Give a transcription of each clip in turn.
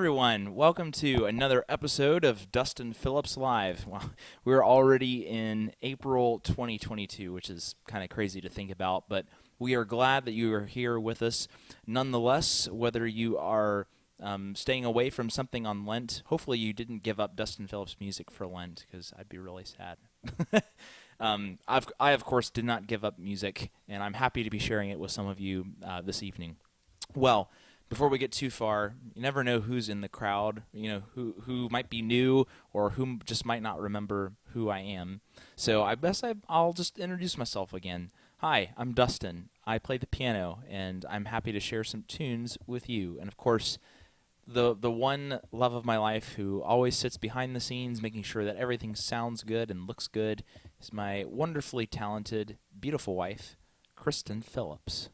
everyone. Welcome to another episode of Dustin Phillips Live. Well, we're already in April 2022, which is kind of crazy to think about, but we are glad that you are here with us. Nonetheless, whether you are staying away from something on Lent, hopefully you didn't give up Dustin Phillips music for Lent, because I'd be really sad. I, of course, did not give up music, and I'm happy to be sharing it with some of you this evening. Well, before we get too far, you never know who's in the crowd, who might be new or who just might not remember who I am. So I guess I'll just introduce myself again. Hi, I'm Dustin. I play the piano, and I'm happy to share some tunes with you. And of course, the one love of my life who always sits behind the scenes making sure that everything sounds good and looks good is my wonderfully talented, beautiful wife, Kristen Phillips.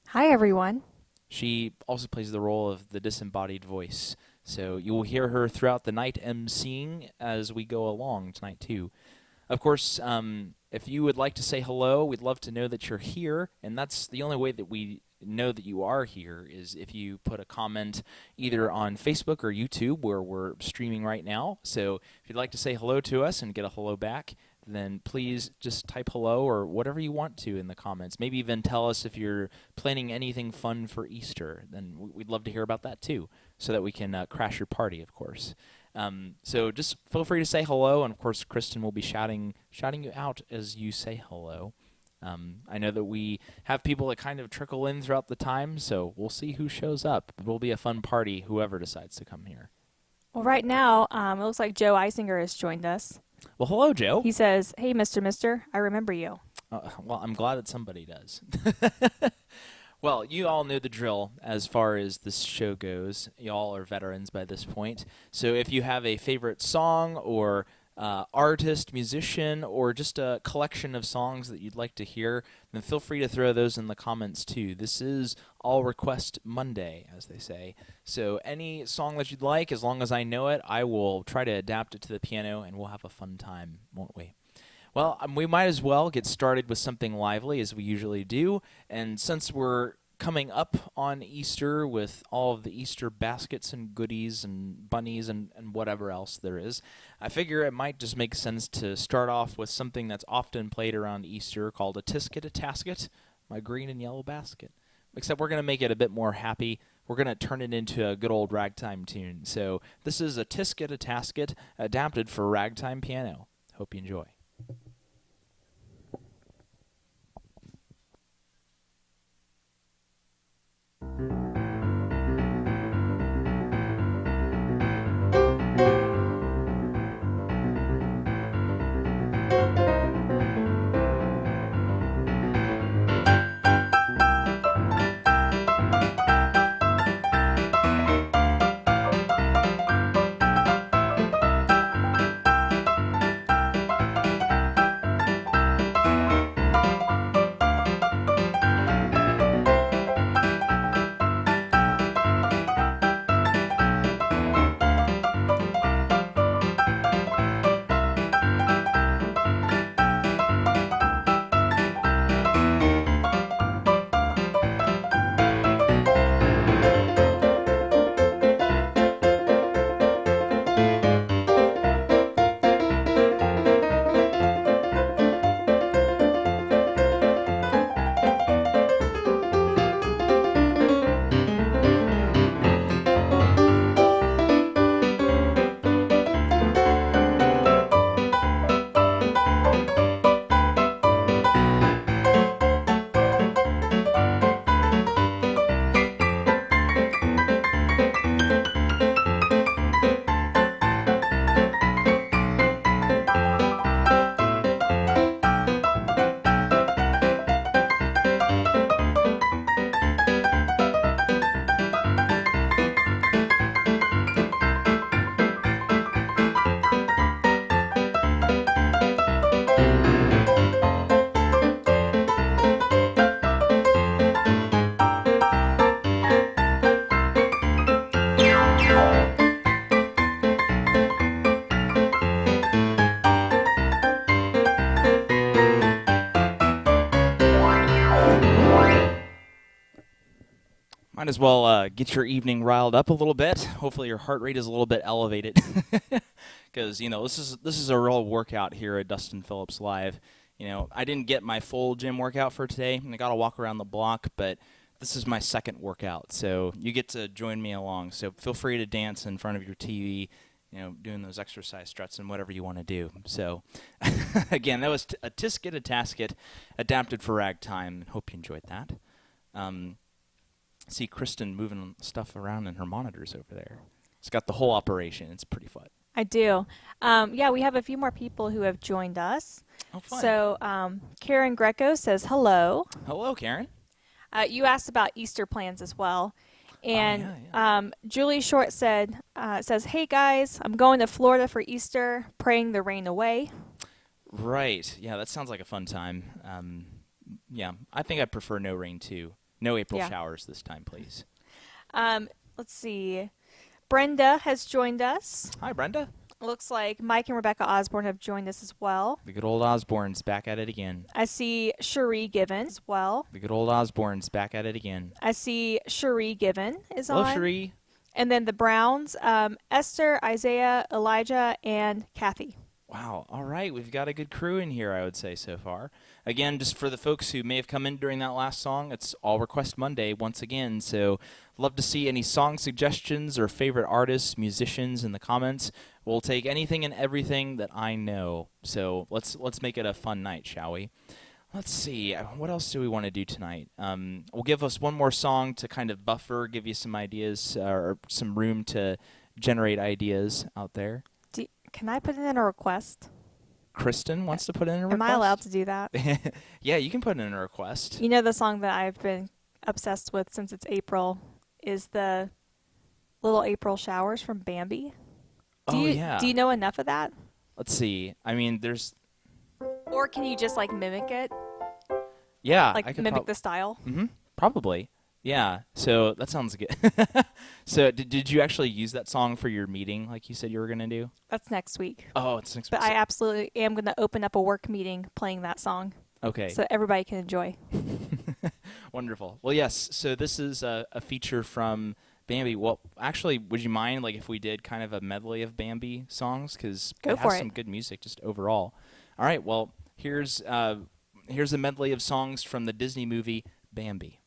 Hi, everyone. She also plays the role of the disembodied voice, so you will hear her throughout the night emceeing as we go along tonight too. Of course, if you would like to say hello, we'd love to know that you're here, and that's the only way that we know that you are here is if you put a comment either on Facebook or YouTube, where we're streaming right now. So if you'd like to say hello to us and get a hello back, then please just type hello or whatever you want to in the comments. Maybe even tell us if you're planning anything fun for Easter. Then we'd love to hear about that too, so that we can crash your party, of course. So just feel free to say hello, and of course Kristen will be shouting you out as you say hello. I know that we have people that kind of trickle in throughout the time, so we'll see who shows up. It will be a fun party, whoever decides to come here. Well, right now, it looks like Joe Eisinger has joined us. Well, hello, Joe. He says, "Hey, Mister, I remember you." Well, I'm glad that somebody does. Well, you all know the drill as far as this show goes. You all are veterans by this point. So if you have a favorite song or artist, musician, or just a collection of songs that you'd like to hear, then feel free to throw those in the comments too. This is All Request Monday, as they say. So any song that you'd like, as long as I know it, I will try to adapt it to the piano, and we'll have a fun time, won't we? Well, we might as well get started with something lively, as we usually do. And since we're coming up on Easter with all of the Easter baskets and goodies and bunnies and whatever else there is, I figure it might just make sense to start off with something that's often played around Easter called a Tisket-a-Tasket, my green and yellow basket. Except we're going to make it a bit more happy. We're going to turn it into a good old ragtime tune. So this is a Tisket-a-Tasket adapted for ragtime piano. Hope you enjoy. Might as well get your evening riled up a little bit. Hopefully your heart rate is a little bit elevated, because this is a real workout here at Dustin Phillips Live. I didn't get my full gym workout for today, and I got to walk around the block, but this is my second workout, so you get to join me along. So feel free to dance in front of your TV, doing those exercise struts and whatever you want to do. So, again, that was a Tisket, a Tasket, adapted for ragtime. Hope you enjoyed that. See Kristen moving stuff around in her monitors over there. It's got the whole operation. It's pretty fun. I do. Yeah, we have a few more people who have joined us. Oh, fun. So Karen Greco says hello. Hello, Karen. You asked about Easter plans as well. And Julie Short says, hey, guys, I'm going to Florida for Easter, praying the rain away. Right. Yeah, that sounds like a fun time. Yeah, I think I prefer no rain, too. No April showers this time, please. Let's see. Brenda has joined us. Hi, Brenda. Looks like Mike and Rebecca Osborne have joined us as well. The good old Osborne's back at it again. I see Cherie Given as well. The good old Osborne's back at it again. I see Cherie Given is Hello, on. Cherie. And then the Browns, Esther, Isaiah, Elijah, and Kathy. Wow. All right. We've got a good crew in here, I would say, so far. Again, just for the folks who may have come in during that last song, it's All Request Monday once again. So love to see any song suggestions or favorite artists, musicians in the comments. We'll take anything and everything that I know. So let's make it a fun night, shall we? Let's see. What else do we want to do tonight? We'll give us one more song to kind of buffer, give you some ideas or some room to generate ideas out there. Can I put in a request? Kristen wants to put in a request. Am I allowed to do that? Yeah, you can put in a request. You know the song that I've been obsessed with since it's April is the Little April Showers from Bambi. Do you know enough of that? Let's see. I mean, there's... Or can you just, mimic it? Yeah. I could mimic the style? Mm-hmm. Probably. Yeah. So that sounds good. So did you actually use that song for your meeting like you said you were going to do? That's next week. Oh, it's next week. But I absolutely am going to open up a work meeting playing that song. Okay. So everybody can enjoy. Wonderful. Well, yes. So this is a feature from Bambi. Well, actually, would you mind if we did kind of a medley of Bambi songs? Because it has some good music just overall. All right. Well, here's a medley of songs from the Disney movie Bambi.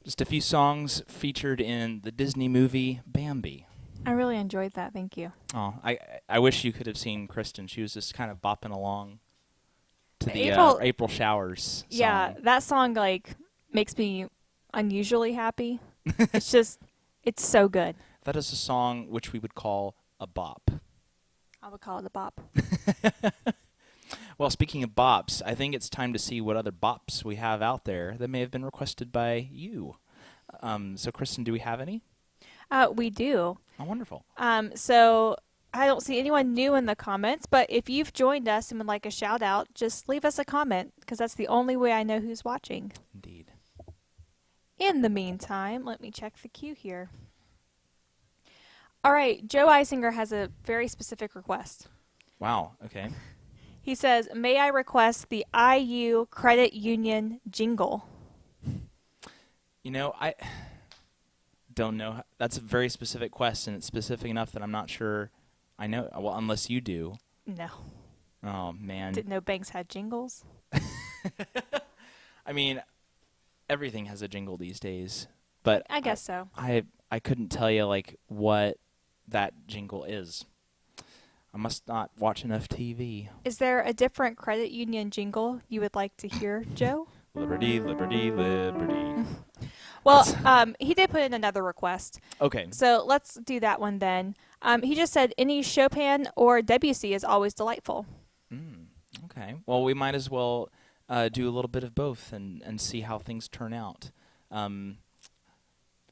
Just a few songs featured in the Disney movie Bambi. I really enjoyed that. Thank you. Oh, I wish you could have seen Kristen. She was just kind of bopping along to the April Showers song. Yeah, that song like makes me unusually happy. It's just, it's so good. That is a song which we would call a bop. I would call it a bop. Well, speaking of bops, I think it's time to see what other bops we have out there that may have been requested by you. So, Kristen, do we have any? We do. Oh, wonderful. So I don't see anyone new in the comments, but if you've joined us and would like a shout out, just leave us a comment because that's the only way I know who's watching. Indeed. In the meantime, let me check the queue here. All right, Joe Eisinger has a very specific request. Wow, okay. He says, may I request the IU Credit Union jingle? You know, I don't know. That's a very specific question. It's specific enough that I'm not sure I know. Well, unless you do. No. Oh, man. Didn't know banks had jingles. I mean, everything has a jingle these days. But I guess so. I couldn't tell you, like, what that jingle is. I must not watch enough TV. Is there a different credit union jingle you would like to hear, Joe? Liberty, liberty, liberty. Well, he did put in another request. Okay. So let's do that one then. He just said any Chopin or Debussy is always delightful. Okay. Well, we might as well do a little bit of both and see how things turn out.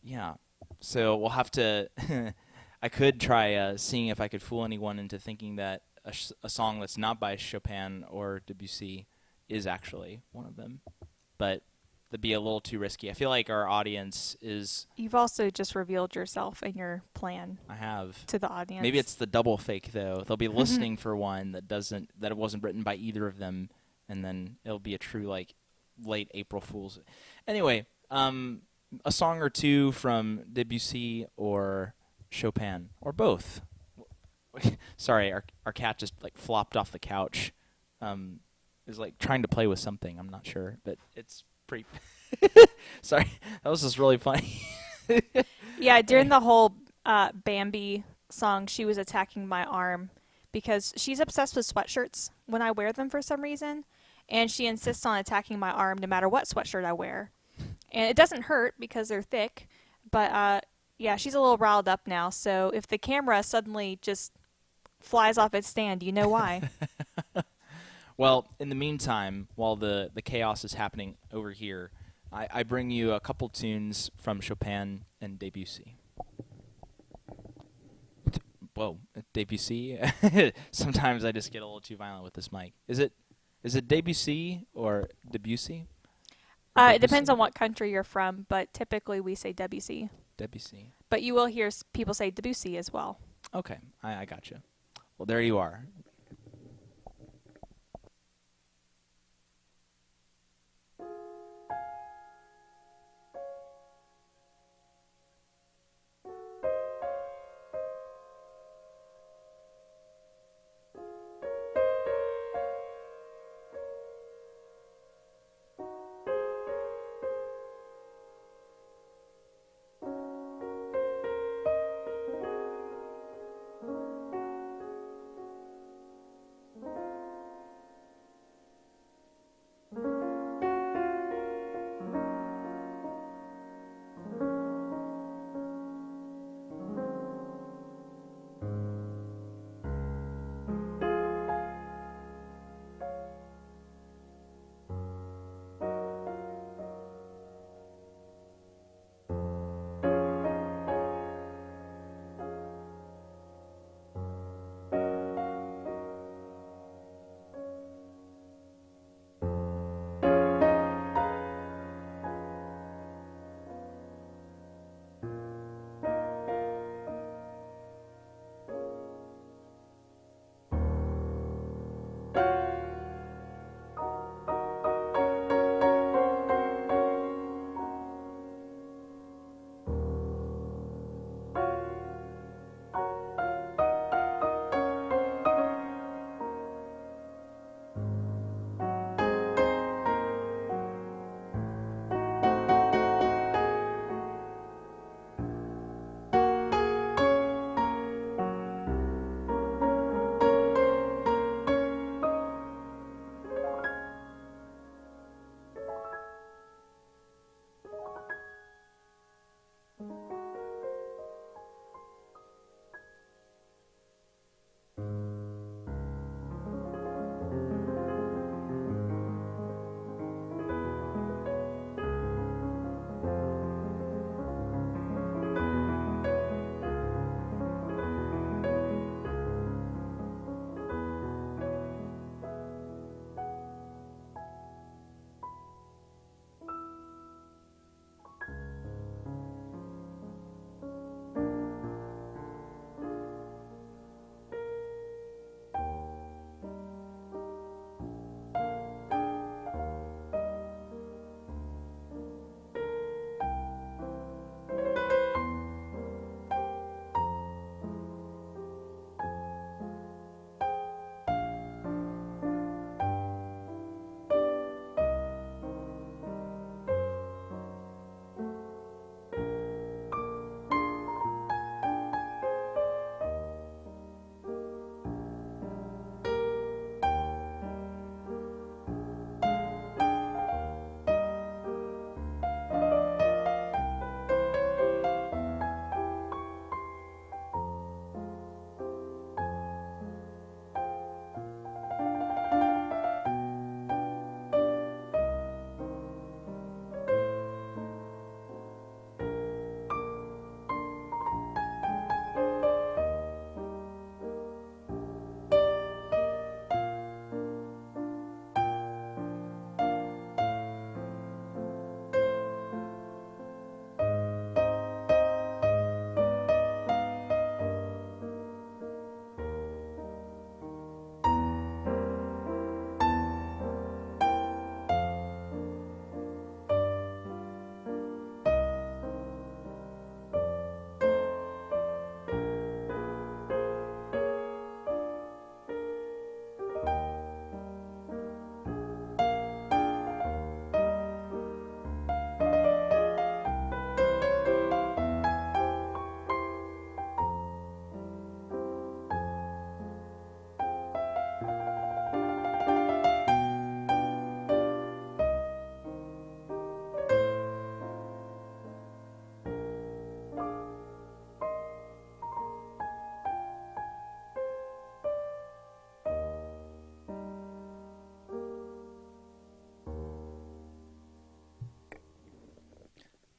Yeah. So we'll have to... I could try seeing if I could fool anyone into thinking that a song that's not by Chopin or Debussy is actually one of them. But that'd be a little too risky. I feel like our audience is... You've also just revealed yourself and your plan. I have. To the audience. Maybe it's the double fake, though. They'll be listening for one that it wasn't written by either of them, and then it'll be a true, like, late April Fool's. Anyway, a song or two from Debussy or Chopin, or both. Sorry, our cat just like flopped off the couch. Is like trying to play with something. I'm not sure, but it's pretty. Sorry, that was just really funny. Yeah, during the whole Bambi song, she was attacking my arm because she's obsessed with sweatshirts when I wear them for some reason, and she insists on attacking my arm no matter what sweatshirt I wear. And it doesn't hurt because they're thick, but yeah, she's a little riled up now, so if the camera suddenly just flies off its stand, you know why. Well, in the meantime, while the chaos is happening over here, I bring you a couple tunes from Chopin and Debussy. Whoa, Debussy? Sometimes I just get a little too violent with this mic. Is it Debussy or Debussy? It depends on what country you're from, but typically we say Debussy. Debussy. But you will hear people say Debussy as well. Okay, I gotcha. Well, there you are.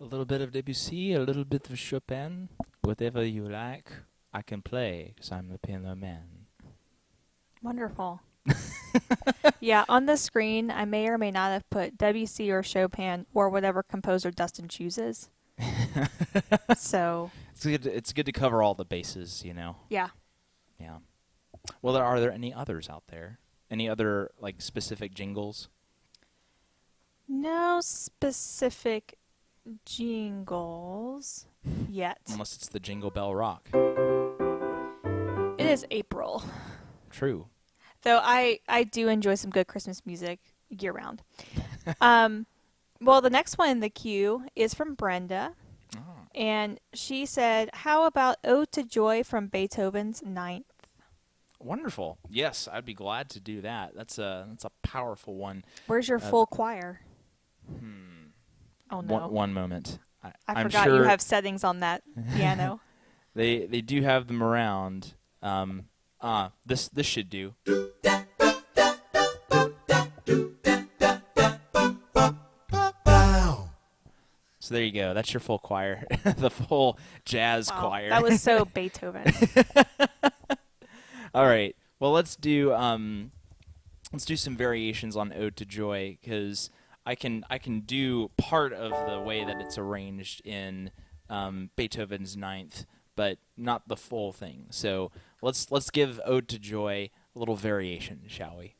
little bit of Debussy, a little bit of Chopin, whatever you like, I can play because I'm the piano man. Wonderful. Yeah, on the screen, I may or may not have put Debussy or Chopin or whatever composer Dustin chooses. So It's good to cover all the bases, you know. yeah. Yeah. Well, are there any others out there? Any other like specific jingles? No specific jingles yet. Unless it's the Jingle Bell Rock. It is April. True. Though I do enjoy some good Christmas music year round. Well, the next one in the queue is from Brenda. Oh. And she said, how about Ode to Joy from Beethoven's Ninth? Wonderful. Yes, I'd be glad to do that. That's a powerful one. Where's your full choir? Oh, no. One moment. I I'm forgot sure you have settings on that piano. They do have them around. This should do. So there you go. That's your full choir, the full jazz Wow, choir. that was so Beethoven. All right. Well, let's do some variations on Ode to Joy because I can do part of the way that it's arranged in Beethoven's Ninth, but not the full thing. So let's give Ode to Joy a little variation, shall we?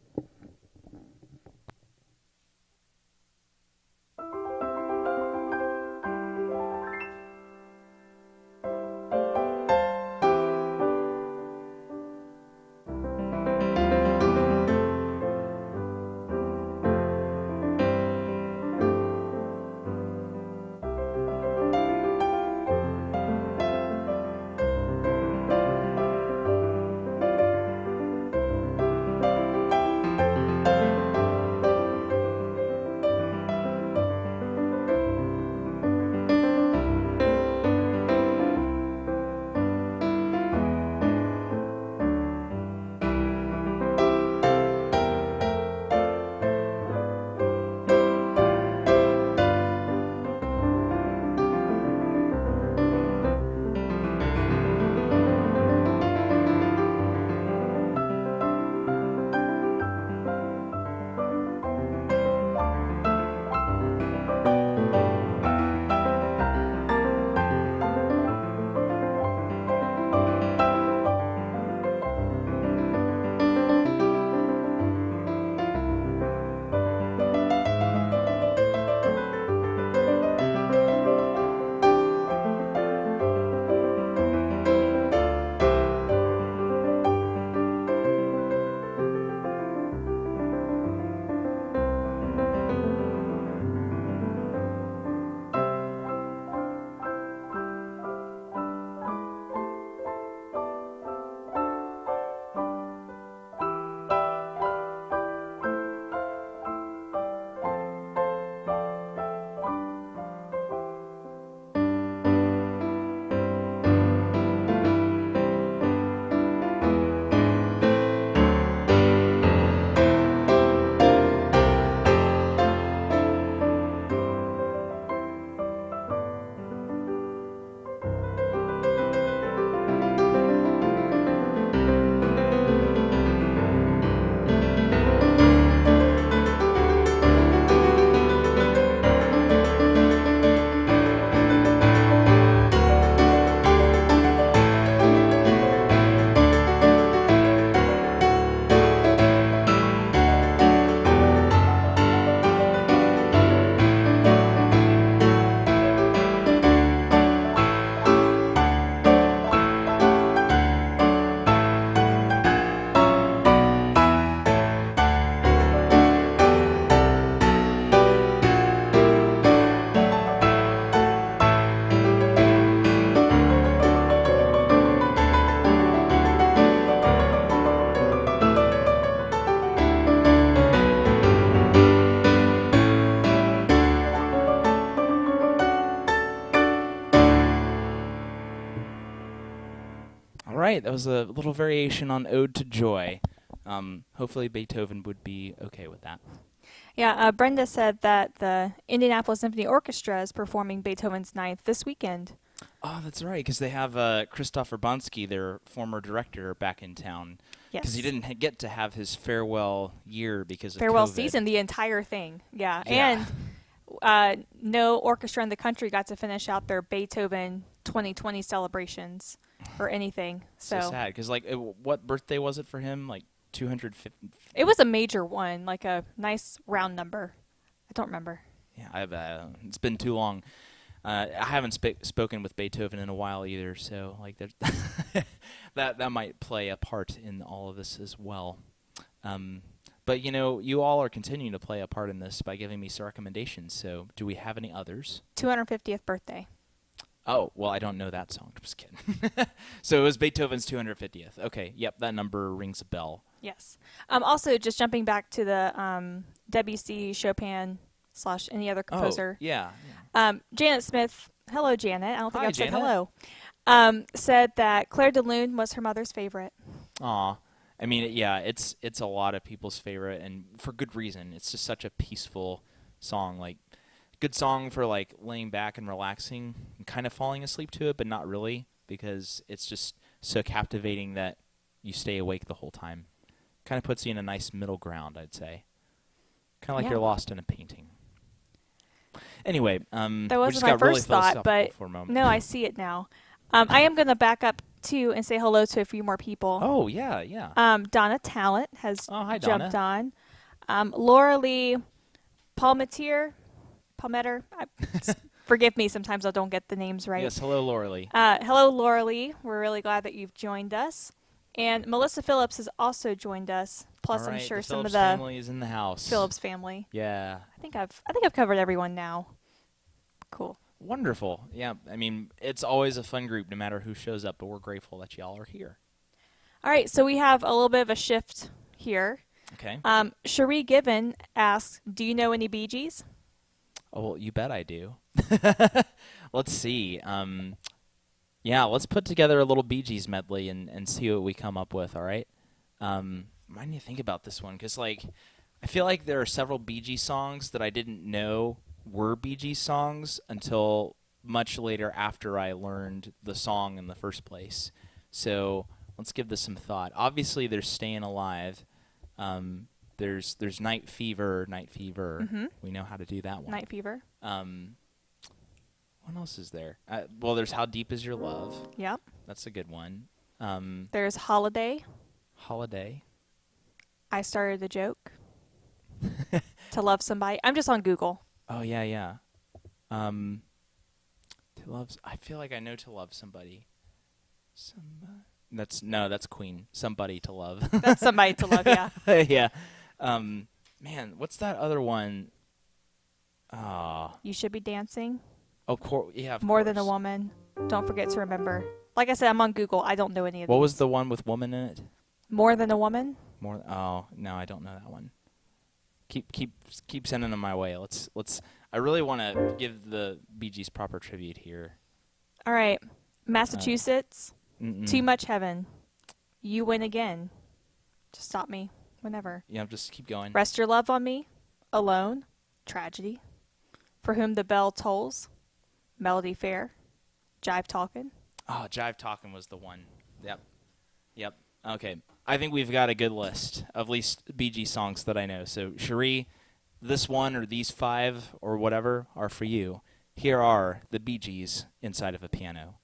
right, that was a little variation on Ode to Joy. Hopefully Beethoven would be okay with that. Yeah, Brenda said that the Indianapolis Symphony Orchestra is performing Beethoven's Ninth this weekend. Oh, that's right, because they have Christopher Bonsky, their former director, back in town. Because he Yes. didn't get to have his farewell year because of Farewell COVID. season, the entire thing. Yeah. Yeah. And no orchestra in the country got to finish out their Beethoven 2020 celebrations or anything. So sad, because what birthday was it for him? Like 250. It was a major one, like a nice round number. I don't remember. Yeah, it's been too long. I haven't spoken with Beethoven in a while either, so like that might play a part in all of this as well. But you all are continuing to play a part in this by giving me some recommendations. So, do we have any others? 250th birthday. Oh, well, I don't know that song. I'm just kidding. So it was Beethoven's 250th. Okay, yep, that number rings a bell. Yes. Also, just jumping back to the Debussy, Chopin / any other composer. Oh, yeah. Janet Smith, hello Janet. I don't think Hi, I've said Janet. hello. Said that Claire de Lune was her mother's favorite. Aw. I mean, yeah, it's a lot of people's favorite, and for good reason. It's just such a peaceful song. Like, good song for, like, laying back and relaxing and kind of falling asleep to it, but not really, because it's just so captivating that you stay awake the whole time. Kind of puts you in a nice middle ground, I'd say. Kind of like Yeah. you're lost in a painting. Anyway, That we wasn't just my got really first thought, philosophical but for a moment. no, I see it now. I am going to back up too and say hello to a few more people. Oh, yeah. Donna Talent has Oh, hi, jumped Donna. on. Laura Lee Palmetier. Forgive me, sometimes I don't get the names right. Yes, hello, Laura Lee. Hello, Laura Lee. We're really glad that you've joined us. And Melissa Phillips has also joined us. Plus, All I'm right, sure the some Phillips of the family is in the house. Phillips family. Yeah. I think I've covered everyone now. Cool. Wonderful. Yeah, I mean, it's always a fun group no matter who shows up, but we're grateful that y'all are here. All right, so we have a little bit of a shift here. Okay. Cherie Given asks, do you know any Bee Gees? Oh, well, you bet I do. Let's see. Yeah, let's put together a little Bee Gees medley and see what we come up with, all right? I need to think about this one because, like, I feel like there are several Bee Gees songs that I didn't know were Bee Gees songs until much later after I learned the song in the first place. So let's give this some thought. Obviously, there's Staying Alive. There's Night Fever. Mm-hmm. We know how to do that one. Night Fever. What else is there? Well, there's How Deep Is Your Love. Yep. That's a good one. There's Holiday. Holiday. I Started a Joke. To Love Somebody. I'm just on Google. Oh, yeah. To love. I feel like I know To Love Somebody. That's Queen. Somebody to Love. That's Somebody to Love, yeah. Yeah. Man, what's that other one? You Should Be Dancing. Oh, yeah. Of More course. Than a Woman. Don't Forget to Remember. Like I said, I'm on Google. I don't know any of What these. was the one with woman in it? More Than a Woman? Oh, no, I don't know that one. Keep sending them my way. Let's. I really want to give the Bee Gees proper tribute here. All right. Massachusetts. Mm-mm. Too Much Heaven. You Win Again. Just stop me whenever. Yeah, just keep going. Rest Your Love on Me. Alone. Tragedy. For Whom the Bell Tolls. Melody Fair. Jive Talkin'. Oh, Jive Talkin' was the one. Yep. Okay. I think we've got a good list of at least Bee Gees songs that I know. So, Cherie, this one or these 5 or whatever are for you. Here are the Bee Gees inside of a piano.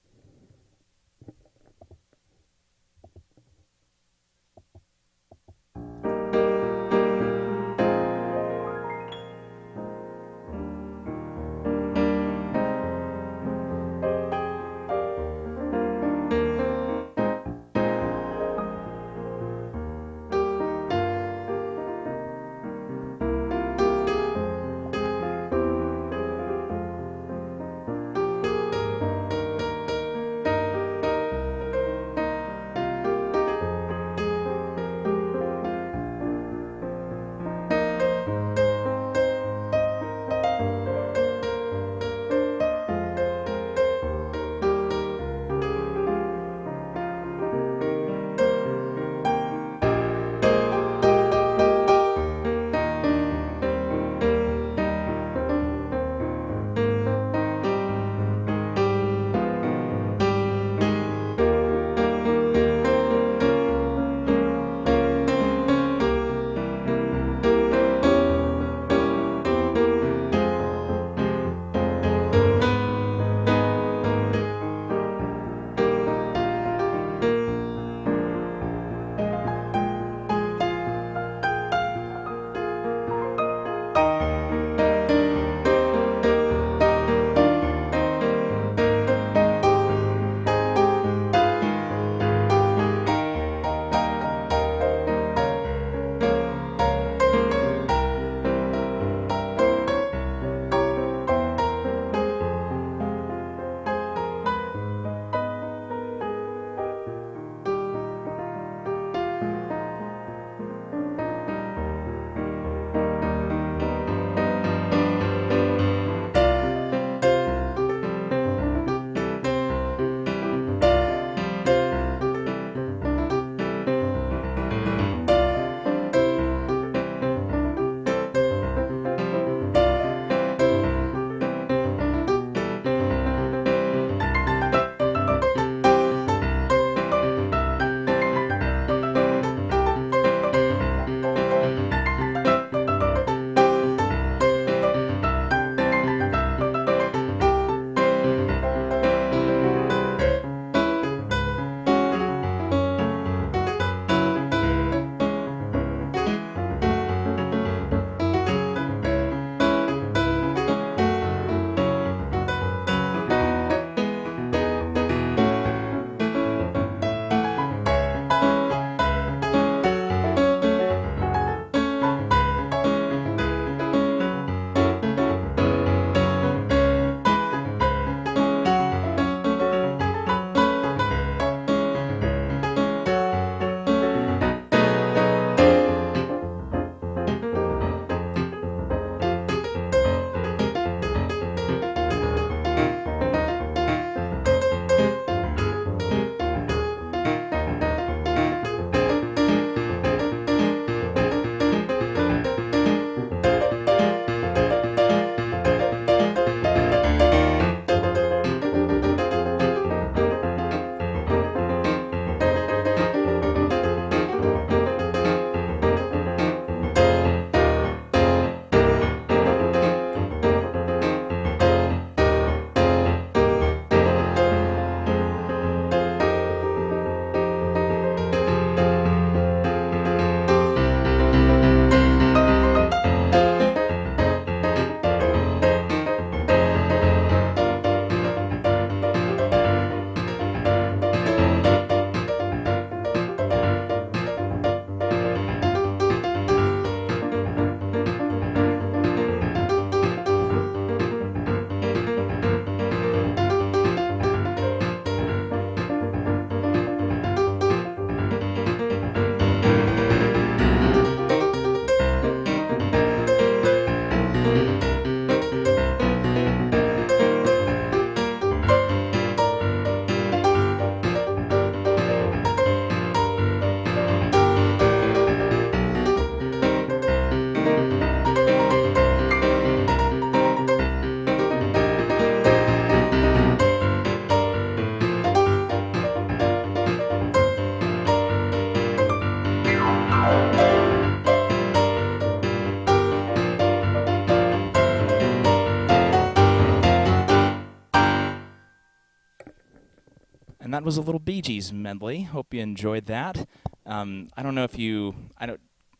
And that was a little Bee Gees medley. Hope you enjoyed that. I don't know if you...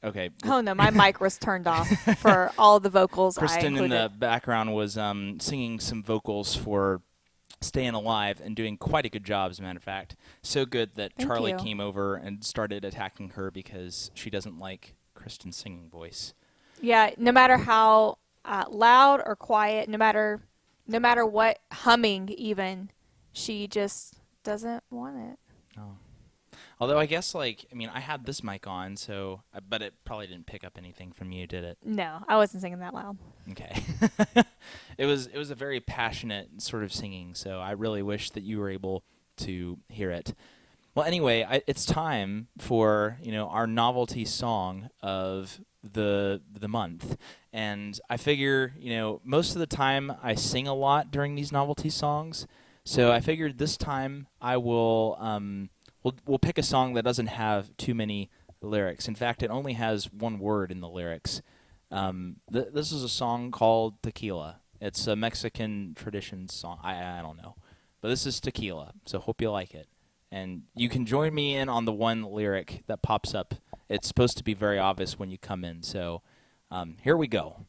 Okay. Oh, no, my mic was turned off for all the vocals Kristen I included. in the background was singing some vocals for Staying Alive and doing quite a good job, as a matter of fact. So good that Thank Charlie you. came over and started attacking her because she doesn't like Kristen's singing voice. Yeah, no matter how loud or quiet, no matter what, humming even, she just doesn't want it. Oh. Although I guess, I had this mic on, but it probably didn't pick up anything from you, did it? No, I wasn't singing that loud. Okay. It was a very passionate sort of singing, so I really wish that you were able to hear it. Well, anyway, it's time for, our novelty song of the month. And I figure, most of the time I sing a lot during these novelty songs, so I figured this time I will we'll pick a song that doesn't have too many lyrics. In fact, it only has one word in the lyrics. This is a song called Tequila. It's a Mexican tradition song. I don't know. But this is Tequila, so hope you like it. And you can join me in on the one lyric that pops up. It's supposed to be very obvious when you come in. So here we go.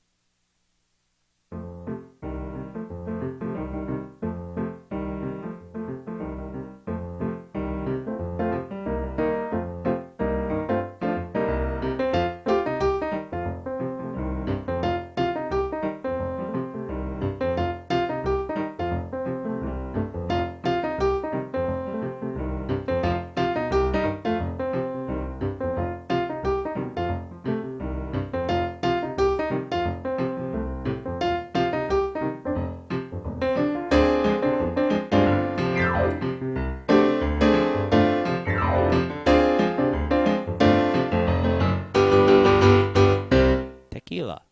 Tequila.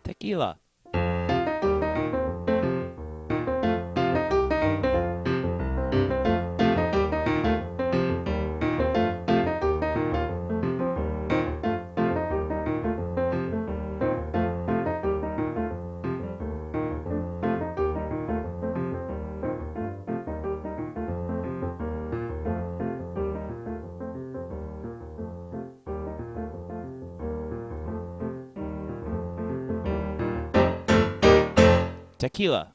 Tequila. Tequila.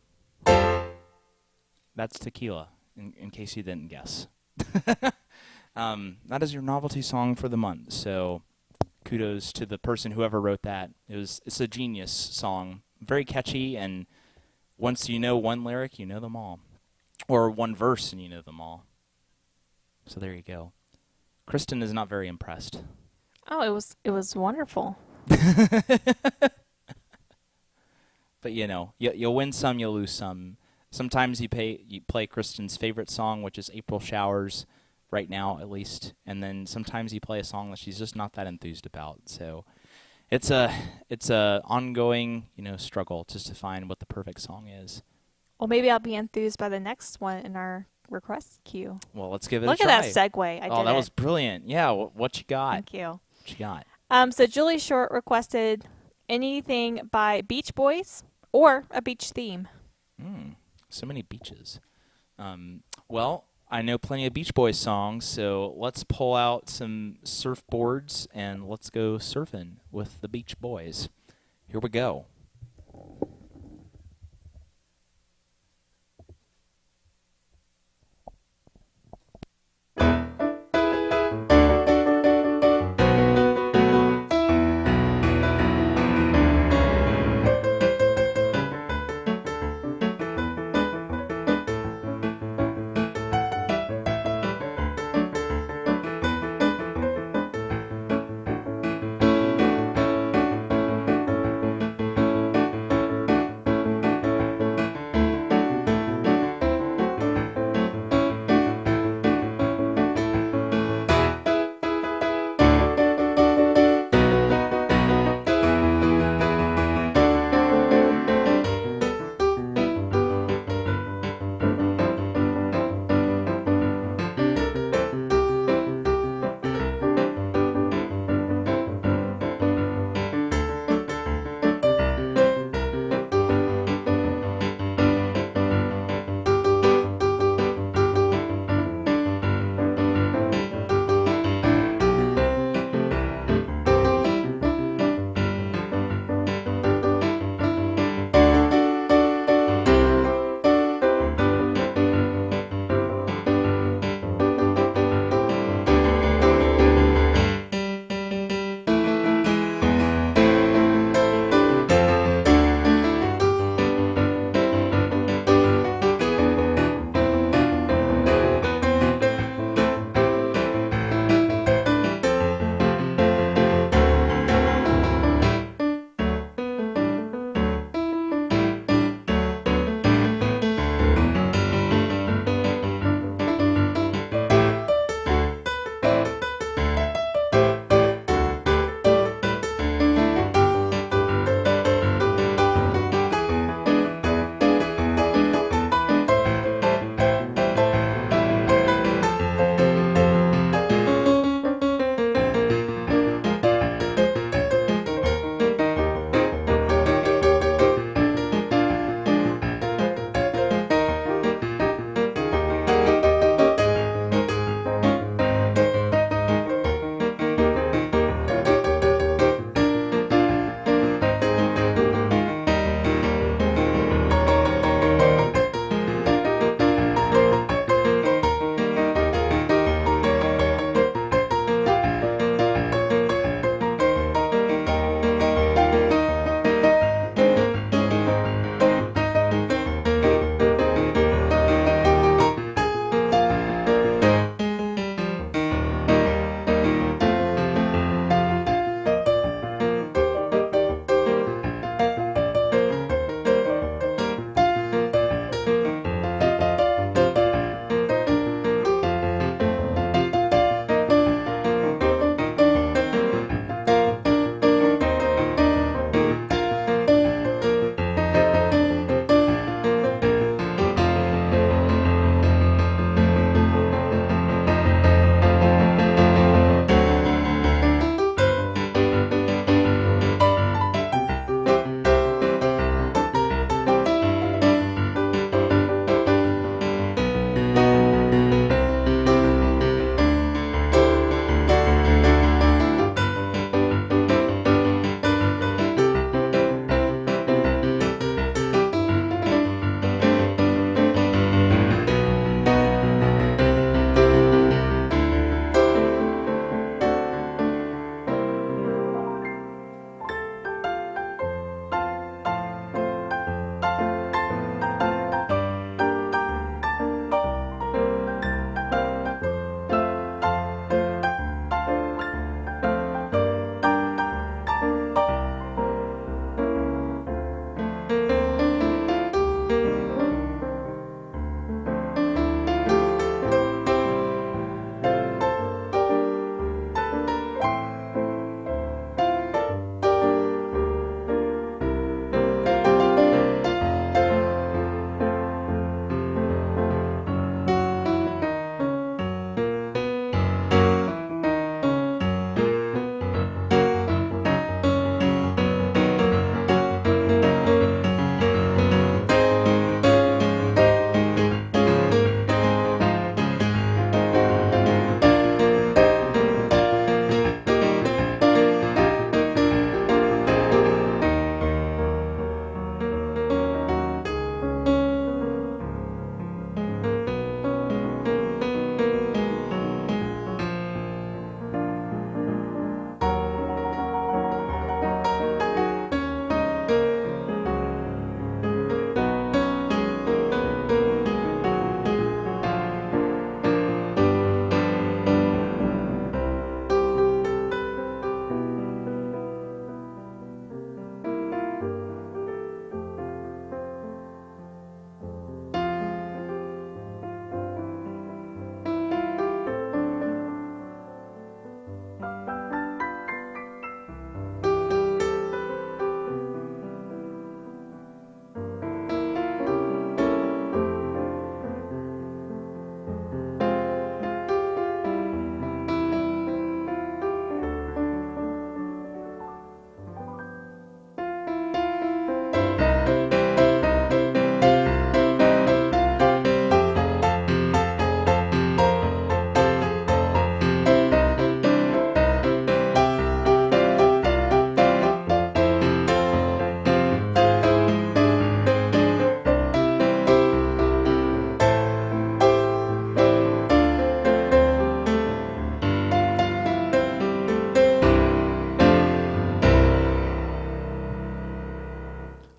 That's tequila, in case you didn't guess. That is your novelty song for the month, so kudos to the person whoever wrote that. It's a genius song, very catchy, and once you know one lyric, you know them all. Or one verse and you know them all. So there you go. Kristen is not very impressed. Oh, it was wonderful. But you'll win some, you'll lose some. Sometimes you play Kristen's favorite song, which is April Showers, right now at least, and then sometimes you play a song that she's just not that enthused about. So it's a ongoing struggle just to find what the perfect song is. Well, maybe I'll be enthused by the next one in our request queue. Well, let's give it Look a try. at that segue. Oh, that was brilliant. Yeah, what you got? Thank you. What you got? So Julie Short requested anything by Beach Boys or a beach theme. So many beaches. Well, I know plenty of Beach Boys songs, so let's pull out some surfboards and let's go surfing with the Beach Boys. Here we go.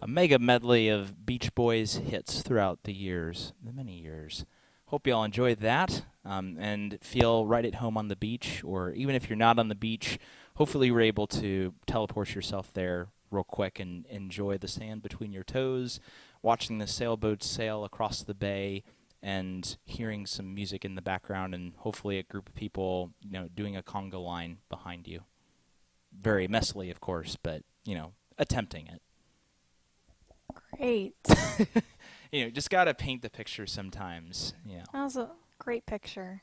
a mega medley of Beach Boys hits throughout the many years. Hope you all enjoyed that and feel right at home on the beach, or even if you're not on the beach, hopefully you were able to teleport yourself there real quick and enjoy the sand between your toes, watching the sailboats sail across the bay, and hearing some music in the background, and hopefully a group of people, doing a conga line behind you. Very messily, of course, but, attempting it. Great. Just got to paint the picture sometimes. That was a great picture.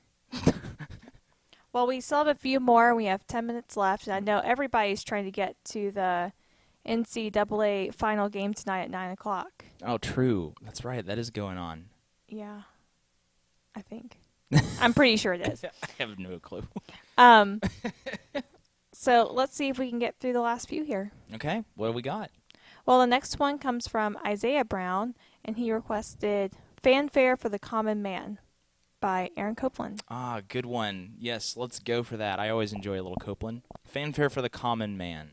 Well, we still have a few more. We have 10 minutes left, and I know everybody's trying to get to the NCAA final game tonight at 9 o'clock. Oh, true. That's right. That is going on. Yeah, I think. I'm pretty sure it is. I have no clue. So let's see if we can get through the last few here. Okay. What do we got? Well, the next one comes from Isaiah Brown, and he requested Fanfare for the Common Man by Aaron Copland. Ah, good one. Yes, let's go for that. I always enjoy a little Copland. Fanfare for the Common Man.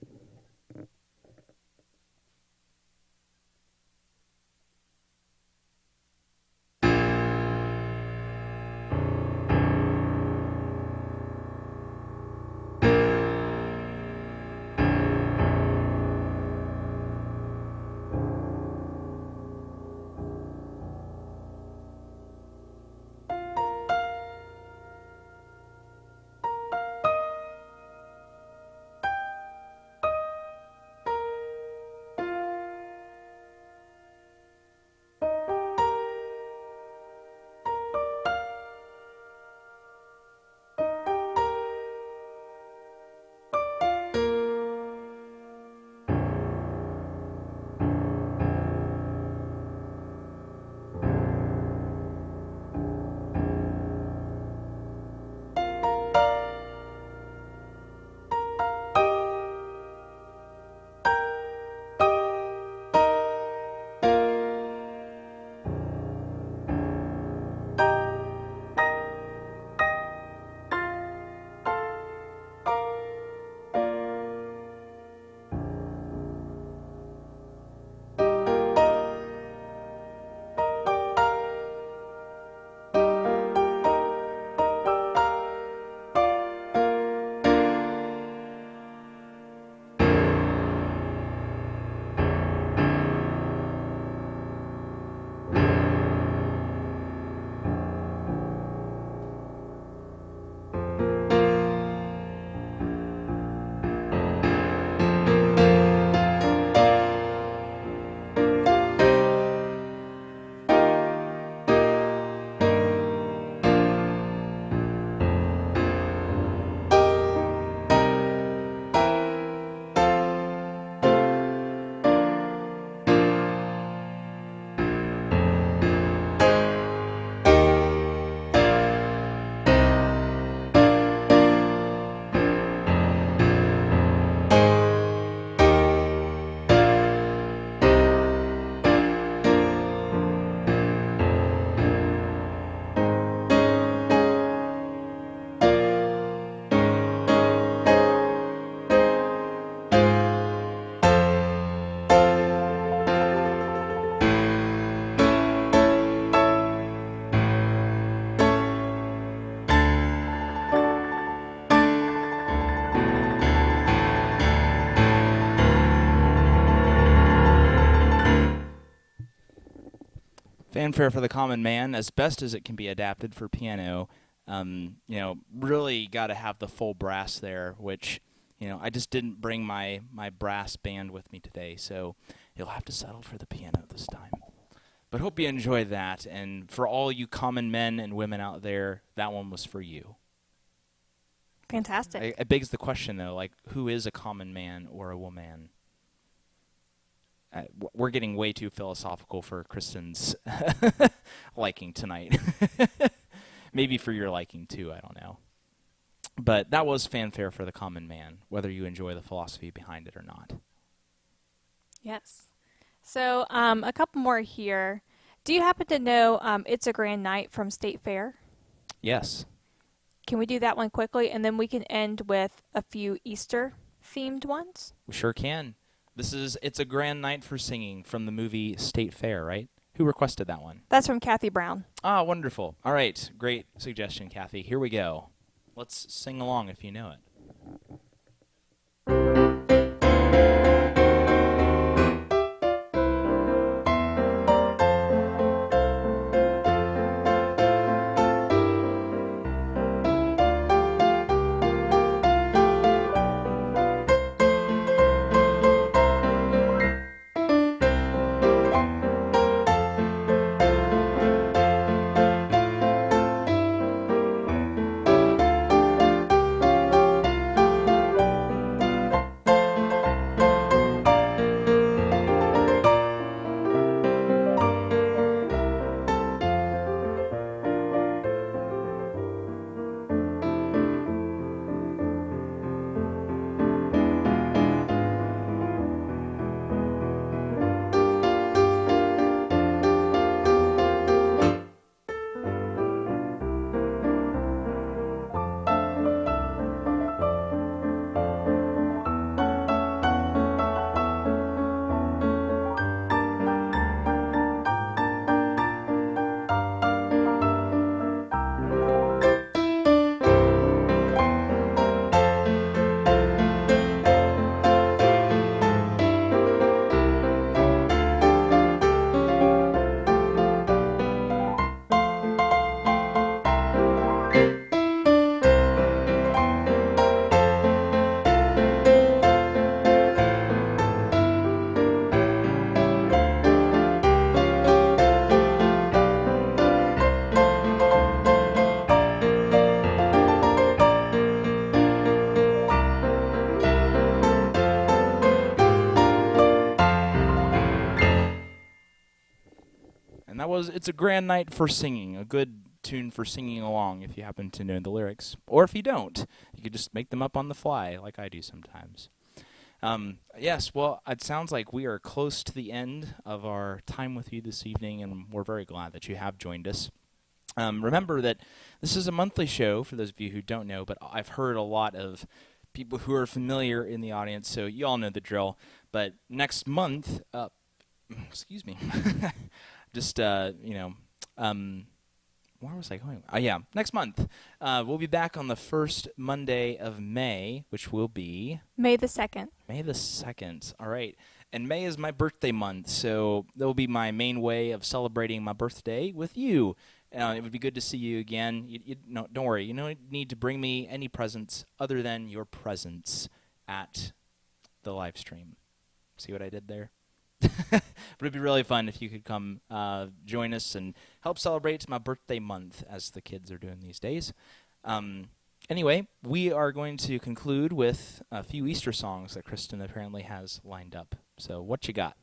Fanfare for the Common Man, as best as it can be adapted for piano. Really got to have the full brass there, which, I just didn't bring my brass band with me today, so you'll have to settle for the piano this time. But hope you enjoyed that, and for all you common men and women out there, that one was for you. Fantastic. It begs the question, though, who is a common man or a woman? We're getting way too philosophical for Kristen's liking tonight. Maybe for your liking, too, I don't know. But that was Fanfare for the Common Man, whether you enjoy the philosophy behind it or not. Yes. So a couple more here. Do you happen to know It's a Grand Night from State Fair? Yes. Can we do that one quickly, and then we can end with a few Easter-themed ones? We sure can. It's a grand night for singing from the movie State Fair, right? Who requested that one? That's from Kathy Brown. Ah, wonderful. All right. Great suggestion, Kathy. Here we go. Let's sing along if you know it. And that was It's a Grand Night for Singing, a good tune for singing along if you happen to know the lyrics. Or if you don't, you could just make them up on the fly like I do sometimes. Yes, well, it sounds like we are close to the end of our time with you this evening, and we're very glad that you have joined us. Remember that this is a monthly show, for those of you who don't know, but I've heard a lot of people who are familiar in the audience, so you all know the drill. But next month, excuse me, just, where was I going? Yeah, next month. We'll be back on the first Monday of May, which will be May the 2nd. May the 2nd. All right. And May is my birthday month, so that will be my main way of celebrating my birthday with you. It would be good to see you again. No, don't worry. You don't need to bring me any presents other than your presence at the live stream. See what I did there? But it'd be really fun if you could come join us and help celebrate my birthday month, as the kids are doing these days. Anyway, we are going to conclude with a few Easter songs that Kristen apparently has lined up. So what you got?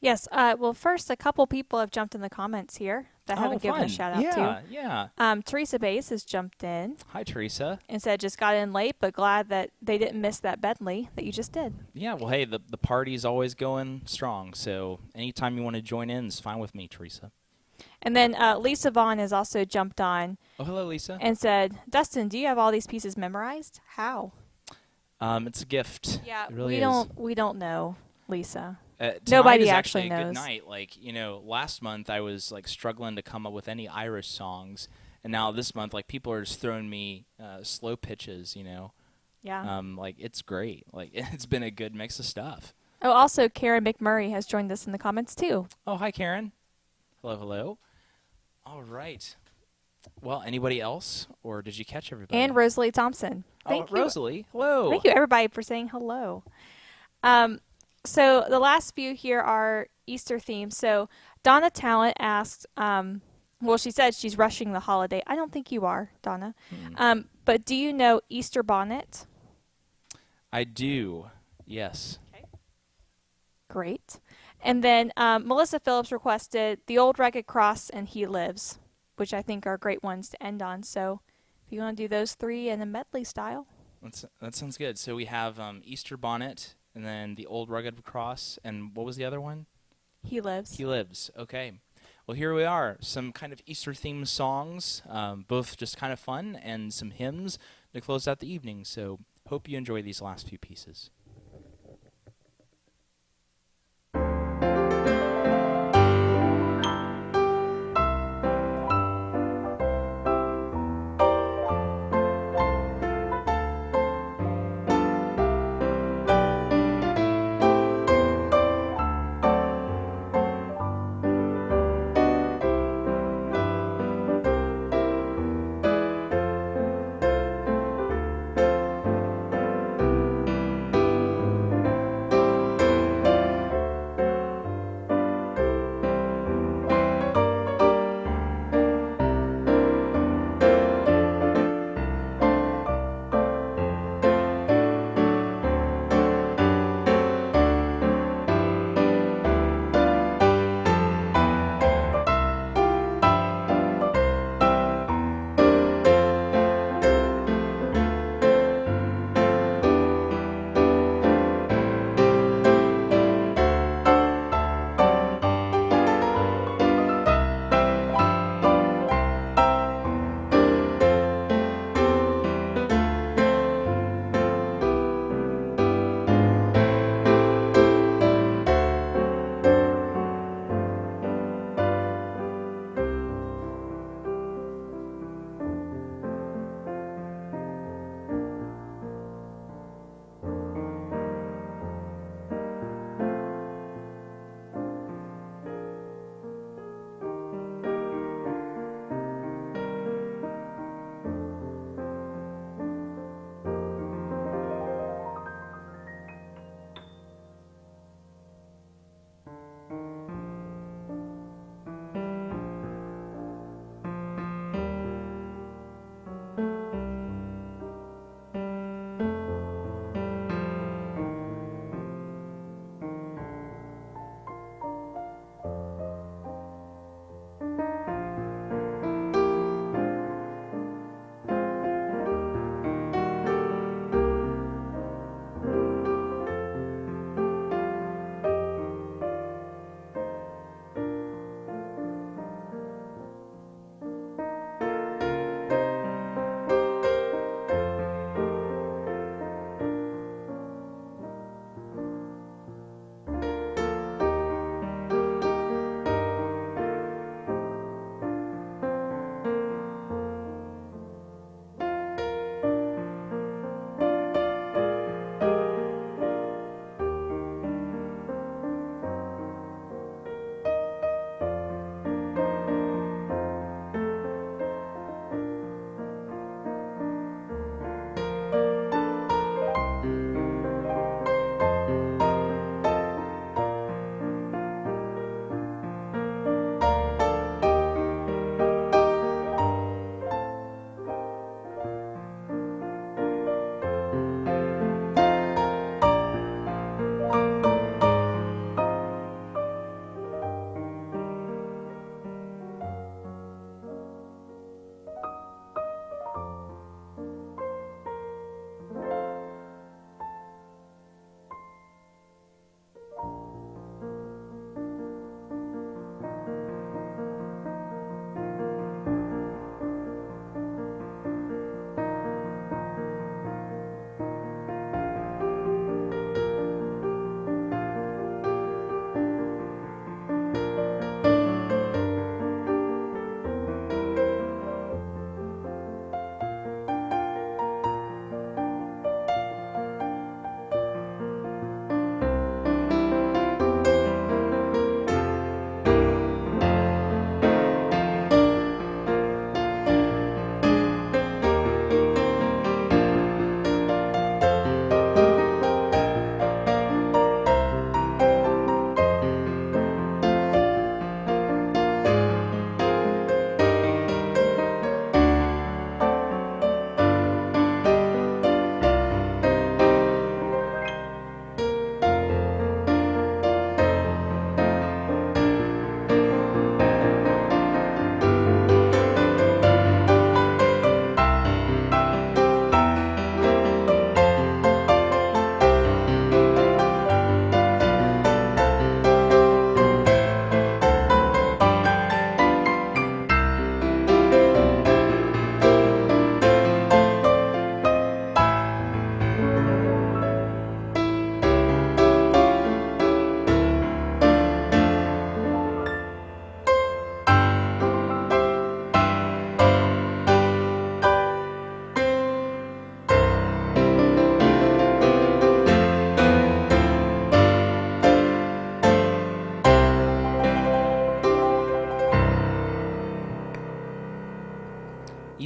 Yes. Well, first, a couple people have jumped in the comments here that I haven't given a shout out to. Yeah. Teresa Bass has jumped in. Hi, Teresa. And said just got in late, but glad that they didn't miss that Bentley that you just did. Yeah, well, hey, the party's always going strong, so anytime you want to join in is fine with me, Teresa. And then Lisa Vaughn has also jumped on. Oh, hello, Lisa. And said, Dustin, do you have all these pieces memorized? How? It's a gift. Yeah, it really we don't know, Lisa. Nobody is actually knows. A good night. Like, last month I was like struggling to come up with any Irish songs, and now this month, like, people are just throwing me slow pitches. Yeah. Like, it's great. Like, it's been a good mix of stuff. Oh, also Karen McMurray has joined us in the comments too. Oh, hi, Karen. Hello, hello. All right. Well, anybody else, or did you catch everybody? And Rosalie Thompson. Thank you. Rosalie. Hello. Thank you, everybody, for saying hello. So the last few here are Easter themes. So Donna Talent asked, well, she said she's rushing the holiday. I don't think you are, Donna. But do you know Easter bonnet? I do, yes. Okay. Great. And then Melissa Phillips requested The Old Rugged Cross and He Lives, which I think are great ones to end on. So if you want to do those three in a medley style. That sounds good. So we have Easter bonnet, and then The Old Rugged Cross, and what was the other one? He Lives. He Lives. Okay. Well, here we are. Some kind of Easter-themed songs, both just kind of fun, and some hymns to close out the evening. So hope you enjoy these last few pieces.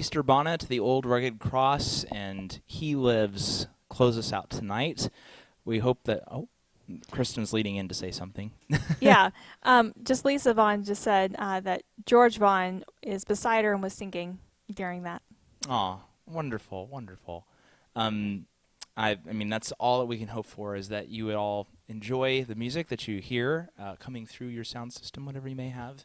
Easter bonnet, the old rugged cross, and He Lives close us out tonight. We hope that... Oh, Kristen's leading in to say something. Yeah. Just Lisa Vaughn just said that George Vaughn is beside her and was singing during that. Aw, wonderful, wonderful. I mean, that's all that we can hope for, is that you would all enjoy the music that you hear coming through your sound system, whatever you may have.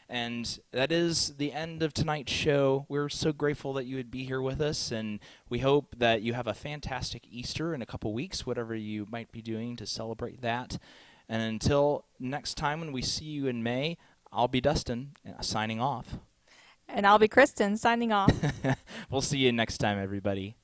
And that is the end of tonight's show. We're so grateful that you would be here with us, and we hope that you have a fantastic Easter in a couple weeks, whatever you might be doing to celebrate that. And until next time when we see you in May, I'll be Dustin, signing off. And I'll be Kristen, signing off. We'll see you next time, everybody.